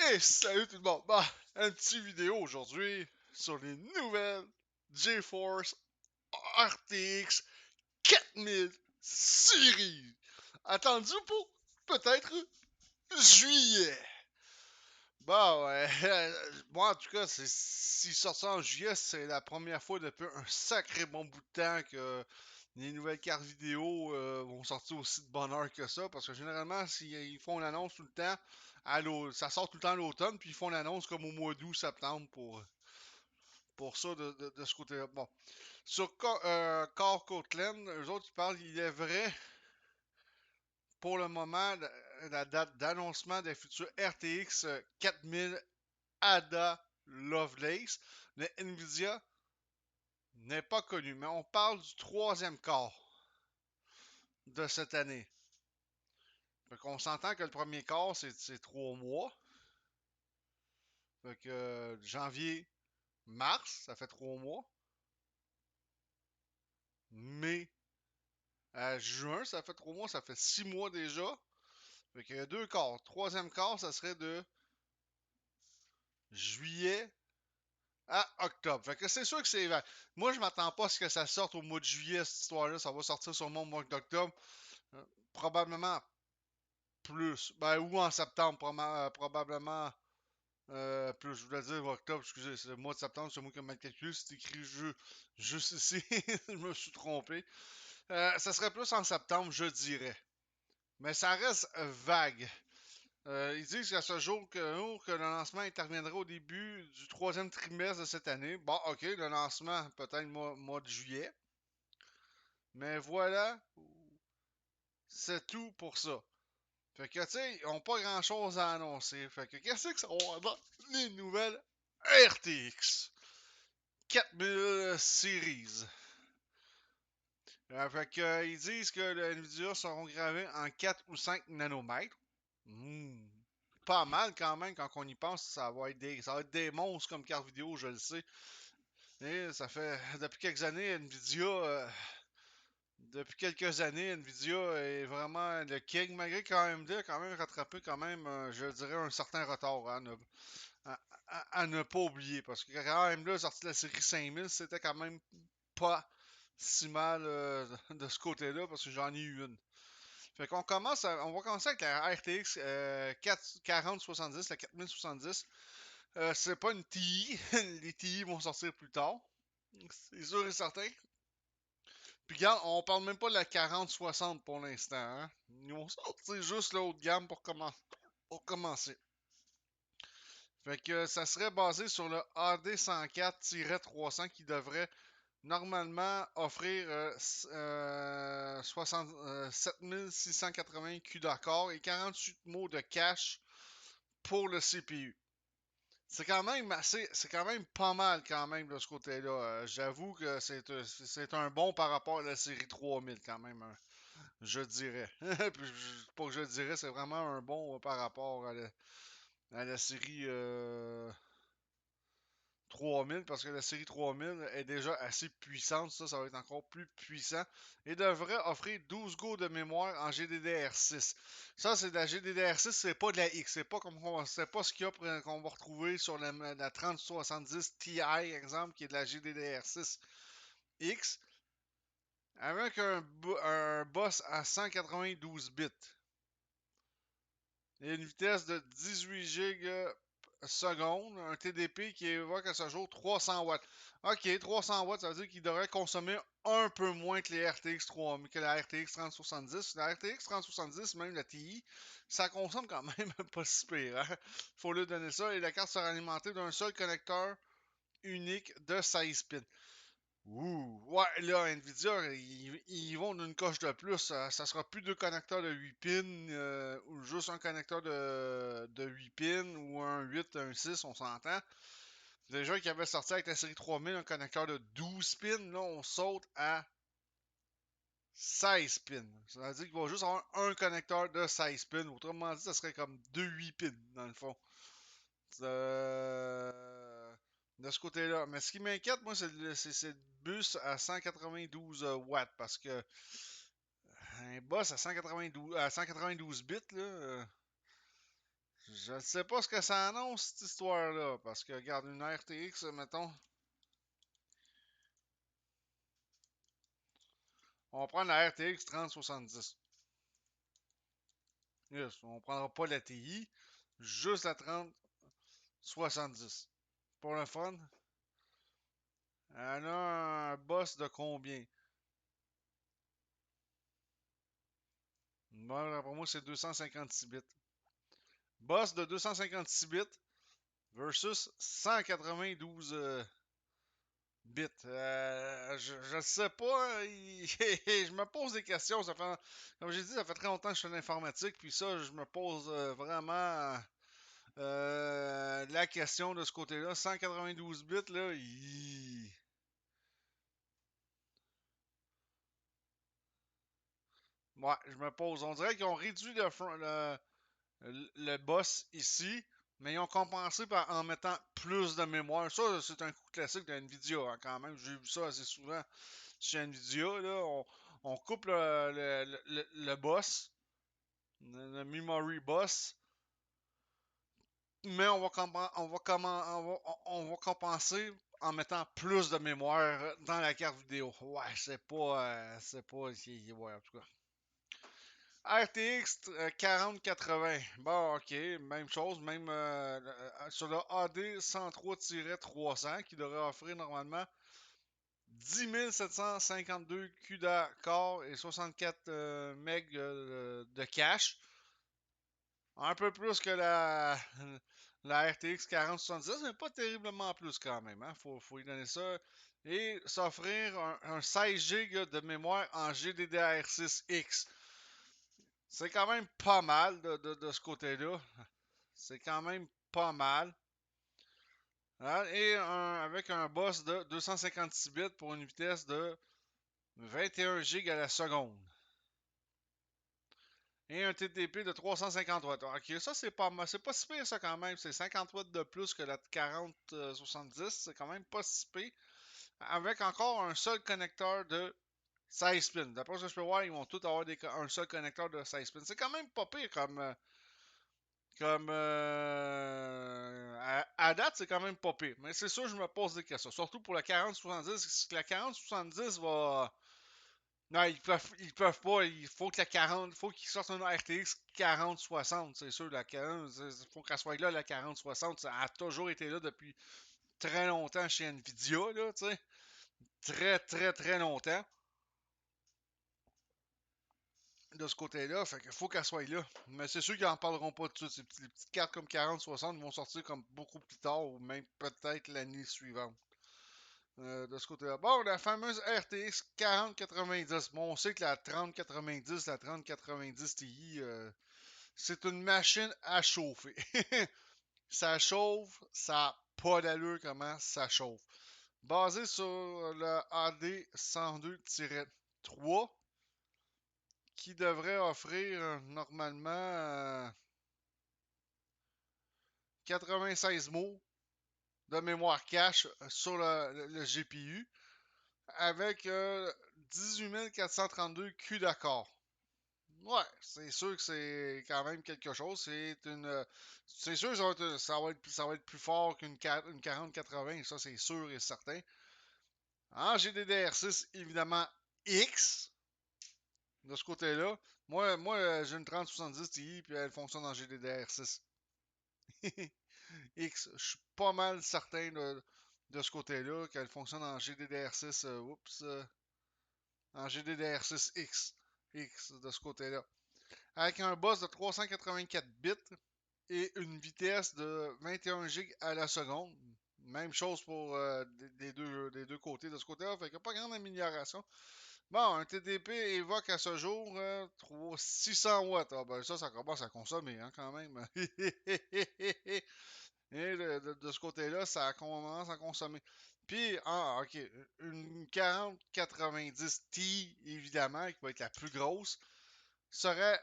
Et salut tout le monde! Bah, une petite vidéo aujourd'hui sur les nouvelles GeForce RTX 4000 Series. Attendu pour peut-être juillet. Bah ouais, moi en tout cas, s'il sort ça en juillet, c'est la première fois depuis un sacré bon bout de temps que les nouvelles cartes vidéo vont sortir aussi de bonne heure que ça, parce que généralement, s'ils font l'annonce tout le temps, ça sort tout le temps à l'automne, puis ils font l'annonce comme au mois d'août, septembre pour ça de ce côté-là. Bon, sur Core Coatland, eux autres, ils parlent, il est vrai, pour le moment, la date d'annoncement des futurs RTX 4000 Ada Lovelace. Le Nvidia n'est pas connu, mais on parle du troisième quart de cette année. Fait qu'on s'entend que le premier quart, c'est 3 mois. Fait que janvier, mars, ça fait 3 mois. Mai à juin, ça fait 3 mois, ça fait 6 mois déjà. Fait qu'il y a deux quarts. Troisième quart, ça serait de juillet à octobre. Fait que c'est sûr que c'est. Moi, je m'attends pas à ce que ça sorte au mois de juillet, cette histoire-là. Ça va sortir sûrement au mois d'octobre. Probablement plus. Ben, ou en septembre, probablement plus. Je voulais dire octobre, excusez, c'est le mois de septembre, c'est moi qui ai mal calculé. C'est écrit juste ici. Je me suis trompé. Ça serait plus en septembre, je dirais. Mais ça reste vague. Ils disent qu'à ce jour que le lancement interviendra au début du troisième trimestre de cette année. Bon, ok, le lancement peut-être mois de juillet. Mais voilà, c'est tout pour ça. Fait que, tu sais, ils n'ont pas grand chose à annoncer. Fait que, qu'est-ce que ça va dans les nouvelles RTX 4000 Series? Fait que, ils disent que les Nvidia seront gravés en 4 ou 5 nanomètres. Hmm, pas mal quand même quand on y pense. Ça va être des monstres comme carte vidéo, je le sais. Et ça fait depuis quelques années, Nvidia est vraiment le king, malgré qu'AMD a quand même rattrapé quand même, je dirais, un certain retard à ne pas oublier. Parce que quand AMD a sorti la série 5000, c'était quand même pas si mal de ce côté-là, parce que j'en ai eu une. Fait qu'on on va commencer avec la RTX 4070, la 4070. C'est pas une TI, les TI vont sortir plus tard, c'est sûr et certain. Puis regarde, on parle même pas de la 4060 pour l'instant. Hein? Ils vont sortir juste le haut de gamme pour commencer. Fait que ça serait basé sur le AD104-300 qui devrait normalement offrir 7680 Q d'accord et 48 mots de cache pour le CPU. C'est quand même pas mal quand même de ce côté-là. J'avoue que c'est un bon par rapport à la série 3000 quand même, hein, je dirais. Pas que je dirais, c'est vraiment un bon par rapport à la série 3000 parce que la série 3000 est déjà assez puissante. Ça va être encore plus puissant et devrait offrir 12 Go de mémoire en GDDR6. Ça, c'est de la GDDR6, c'est pas de la X. C'est pas ce qu'il y a qu'on va retrouver sur la 3070 Ti, exemple, qui est de la GDDR6 X, avec un boss à 192 bits et une vitesse de 18 Go secondes, un TDP qui évoque à ce jour 300 watts. Ok, 300 watts, ça veut dire qu'il devrait consommer un peu moins que que la RTX 3070. La RTX 3070, même la TI, ça consomme quand même pas si pire. Hein? Faut lui donner ça. Et la carte sera alimentée d'un seul connecteur unique de 16 pins. Ouh, ouais, là, Nvidia, ils vont d'une coche de plus. Ça sera plus deux connecteurs de 8 pins ou juste un connecteur de 8 pins ou un 8, un 6, on s'entend. Déjà qu'ils avaient sorti avec la série 3000 un connecteur de 12 pins, là, on saute à 16 pins. Ça veut dire qu'il va juste avoir un connecteur de 16 pins. Autrement dit, ça serait comme deux 8 pins, dans le fond. De ce côté-là. Mais ce qui m'inquiète, moi, c'est le bus à 192 watts. Parce que un boss à 192 bits, là, Je ne sais pas ce que ça annonce, cette histoire-là. Parce que, regarde, une RTX, mettons. On va prendre la RTX 3070. Yes, on prendra pas la TI, juste la 3070. Pour le fun, elle a un boss de combien? Bon, pour moi, c'est 256 bits. Boss de 256 bits versus 192 bits. Je ne sais pas. Je me pose des questions. Comme j'ai dit, ça fait très longtemps que je fais de l'informatique. Puis ça, je me pose vraiment la question de ce côté-là. 192 bits, là. Ouais, je me pose. On dirait qu'ils ont réduit le boss ici, mais ils ont compensé en mettant plus de mémoire. Ça, c'est un coup classique de Nvidia, hein, quand même. J'ai vu ça assez souvent chez Nvidia. Là, on coupe le boss, le memory boss, mais on va compenser en mettant plus de mémoire dans la carte vidéo. Ouais, ouais, en tout cas. RTX 4080. Bon, ok, même chose, même sur le AD 103-300 qui devrait offrir normalement 10 752 CUDA core et 64 MB de cache. Un peu plus que la RTX 4070, mais pas terriblement plus quand même. Hein? Faut y donner ça. Et s'offrir un 16 GB de mémoire en GDDR6X. C'est quand même pas mal de ce côté-là. C'est quand même pas mal. Hein? Et avec un boss de 256 bits pour une vitesse de 21 GB à la seconde. Et un TDP de 350 watts. Ok, ça c'est pas mal. C'est pas si pire ça quand même. C'est 50 watts de plus que la 4070. C'est quand même pas si pire. Avec encore un seul connecteur de 16 pins. D'après ce que je peux voir, ils vont tous avoir un seul connecteur de 16 pins. C'est quand même pas pire à date, c'est quand même pas pire. Mais c'est sûr, je me pose des questions. Surtout pour la 4070. La 4070 va. Non, ils peuvent pas. Il faut que la 40. Il faut qu'ils sortent une RTX 4060. C'est sûr, la 40. Il faut qu'elle soit là, la 4060. Ça a toujours été là depuis très longtemps chez Nvidia, là, tu sais. Très, très, très longtemps. De ce côté-là, fait qu'il faut qu'elle soit là. Mais c'est sûr qu'ils en parleront pas tout de suite. Les petites cartes comme 40-60 vont sortir comme beaucoup plus tard ou même peut-être l'année suivante. De ce côté-là. Bon, la fameuse RTX 4090. Bon, on sait que la 3090, la 3090 Ti, c'est une machine à chauffer. Ça chauffe, ça n'a pas d'allure comment ça chauffe. Basé sur le AD 102-3, qui devrait offrir normalement 96 mots de mémoire cache sur le GPU avec 18 432 Q d'accord. Ouais, c'est sûr que c'est quand même quelque chose. C'est sûr que ça va être plus fort qu'une 4080, ça c'est sûr et certain. En GDDR6, évidemment, X, de ce côté-là. Moi j'ai une 3070 Ti, puis elle fonctionne en GDDR6. X, je suis pas mal certain de ce côté-là qu'elle fonctionne en GDDR6, en GDDR6X. X de ce côté-là. Avec un bus de 384 bits et une vitesse de 21 GB à la seconde. Même chose pour des deux côtés de ce côté-là. Fait qu'il n'y a pas grande amélioration. Bon, un TDP évoque à ce jour 600 watts. Ah ben ça commence à consommer hein, quand même. Et de ce côté-là, ça commence à consommer. Puis, ok, une 4090 Ti, évidemment, qui va être la plus grosse, serait,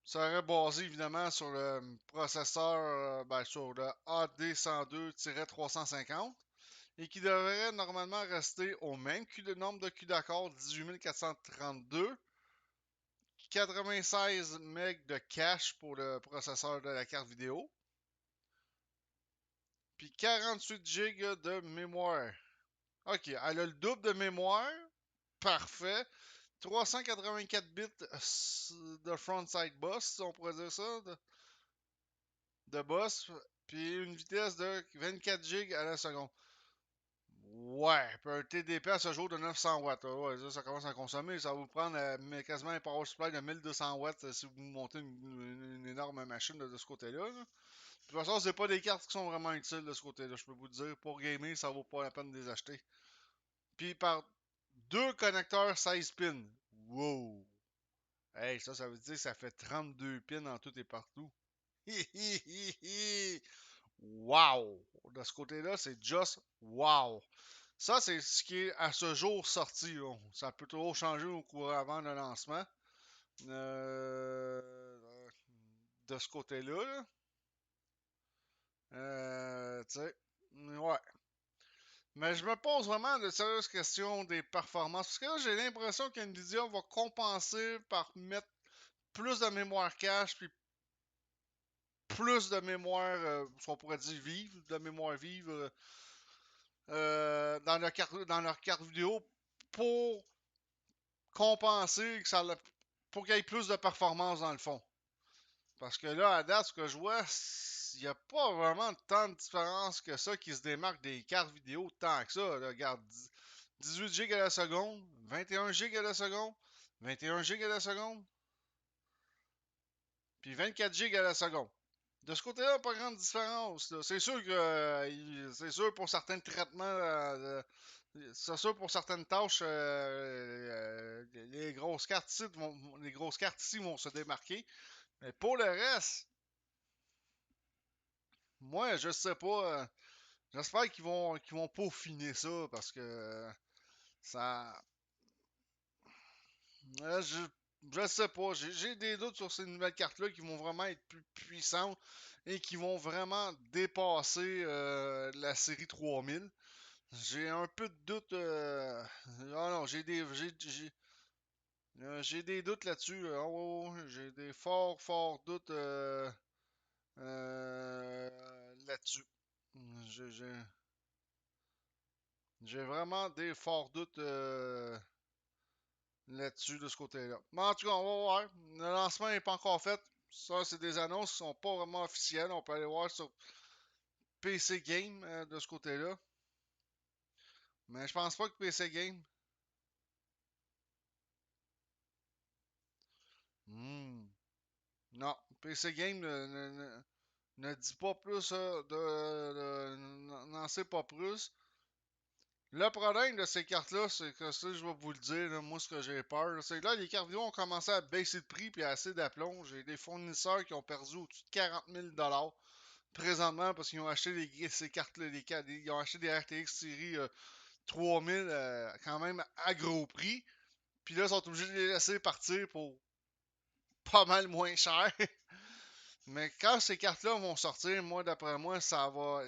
serait basée évidemment sur le processeur, sur le AD102-350 et qui devrait normalement rester au même nombre de Q d'accord, 18 432, 96 MB de cache pour le processeur de la carte vidéo. Puis 48 GB de mémoire. Ok, elle a le double de mémoire. Parfait. 384 bits de frontside bus, si on pourrait dire ça, de bus. Puis une vitesse de 24 GB à la seconde. Ouais, puis un TDP à ce jour de 900 watts. Ouais, ça commence à consommer. Ça va vous prendre quasiment un power supply de 1200 watts si vous montez une énorme machine de ce côté-là. De toute façon, c'est pas des cartes qui sont vraiment utiles de ce côté-là, je peux vous dire. Pour gamer, ça vaut pas la peine de les acheter. Puis par deux connecteurs 16 pins. Wow! Hey, ça veut dire que ça fait 32 pins en tout et partout. Wow! De ce côté-là, c'est just wow! Ça, c'est ce qui est à ce jour sorti. Là. Ça peut toujours changer au cours avant le lancement. De ce côté-là. Là. Tu sais. Ouais. Mais je me pose vraiment de sérieuses questions des performances. Parce que là, j'ai l'impression qu'NVIDIA va compenser par mettre plus de mémoire cache, puis plus de mémoire, ce qu'on pourrait dire vive, de mémoire vive dans leur carte vidéo pour compenser, pour qu'il y ait plus de performance dans le fond. Parce que là, à date, ce que je vois, il n'y a pas vraiment tant de différence que ça qui se démarque des cartes vidéo tant que ça. Là, regarde, 18 GB à la seconde, 21 GB à la seconde, 21 GB à la seconde, puis 24 GB à la seconde. De ce côté-là, pas grande différence. C'est sûr que c'est sûr pour certains traitements, c'est sûr pour certaines tâches, les grosses cartes ici vont se démarquer. Mais pour le reste, moi, je sais pas. J'espère qu'ils vont peaufiner ça parce que ça. Je sais pas. J'ai des doutes sur ces nouvelles cartes-là qui vont vraiment être plus puissantes et qui vont vraiment dépasser la série 3000. J'ai un peu de doute. Ah non, j'ai des doutes là-dessus. Oh, oh, j'ai des forts doutes là-dessus. J'ai j'ai- j'ai vraiment des forts doutes là-dessus de ce côté-là. Mais en tout cas, on va voir. Le lancement n'est pas encore fait. Ça, c'est des annonces qui sont pas vraiment officielles. On peut aller voir sur PC Game de ce côté-là. Mais je pense pas que PC Game. Hmm, non, PC Game ne dit pas plus, n'en sait pas plus. Le problème de ces cartes-là, c'est que ça, je vais vous le dire, là, moi, ce que j'ai peur, c'est que là, les cartes vidéo ont commencé à baisser de prix et à assez d'aplomb. J'ai des fournisseurs qui ont perdu au-dessus de 40 000 présentement parce qu'ils ont acheté ces cartes-là, ils ont acheté des RTX série 3000 quand même à gros prix. Puis là, ils sont obligés de les laisser partir pour pas mal moins cher. Mais quand ces cartes-là vont sortir, moi, d'après moi, ça va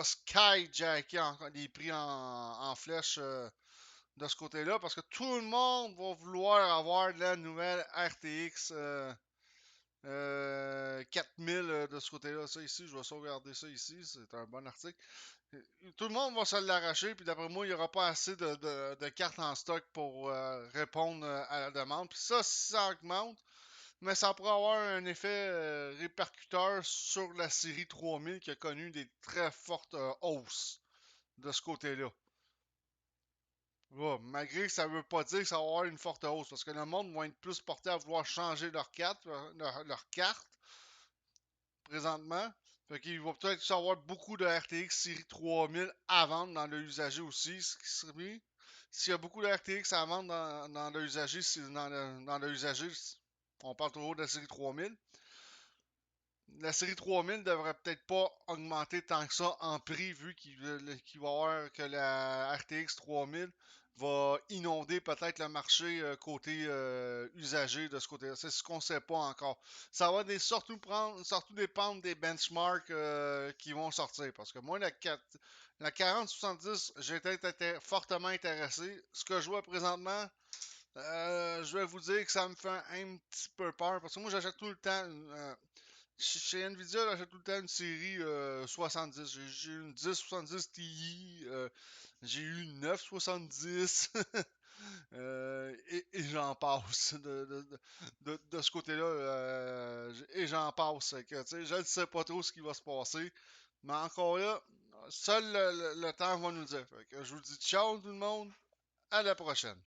skyjacker les prix en flèche de ce côté-là parce que tout le monde va vouloir avoir de la nouvelle RTX 4000 de ce côté-là. Ça ici, je vais sauvegarder ça ici, c'est un bon article. Tout le monde va se l'arracher, puis d'après moi, il n'y aura pas assez de cartes en stock pour répondre à la demande. Puis ça, si ça augmente, mais ça pourrait avoir un effet répercuteur sur la série 3000 qui a connu des très fortes hausses de ce côté-là. Ouais, malgré que ça veut pas dire que ça va avoir une forte hausse, parce que le monde va être plus porté à vouloir changer leur carte présentement. Fait qu'il va peut-être y avoir beaucoup de RTX série 3000 à vendre dans le usager aussi, ce qui serait mieux. S'il y a beaucoup de RTX à vendre dans le usager, dans le usager, on parle toujours de la série 3000. La série 3000 devrait peut-être pas augmenter tant que ça en prix vu qu'il va y avoir que la RTX 3000 va inonder peut-être le marché côté usager de ce côté-là. C'est ce qu'on sait pas encore. Ça va surtout dépendre des benchmarks qui vont sortir. Parce que moi, la 4070, j'ai été fortement intéressé. Ce que je vois présentement, Je vais vous dire que ça me fait un petit peu peur parce que moi j'achète tout le temps. Chez Nvidia, j'achète tout le temps une série 70. J'ai eu une 1070 Ti, j'ai eu une 970 et j'en passe de ce côté-là. Et j'en passe. Que, je ne sais pas trop ce qui va se passer. Mais encore là, seul le temps va nous le dire. Fait que je vous dis ciao tout le monde. À la prochaine.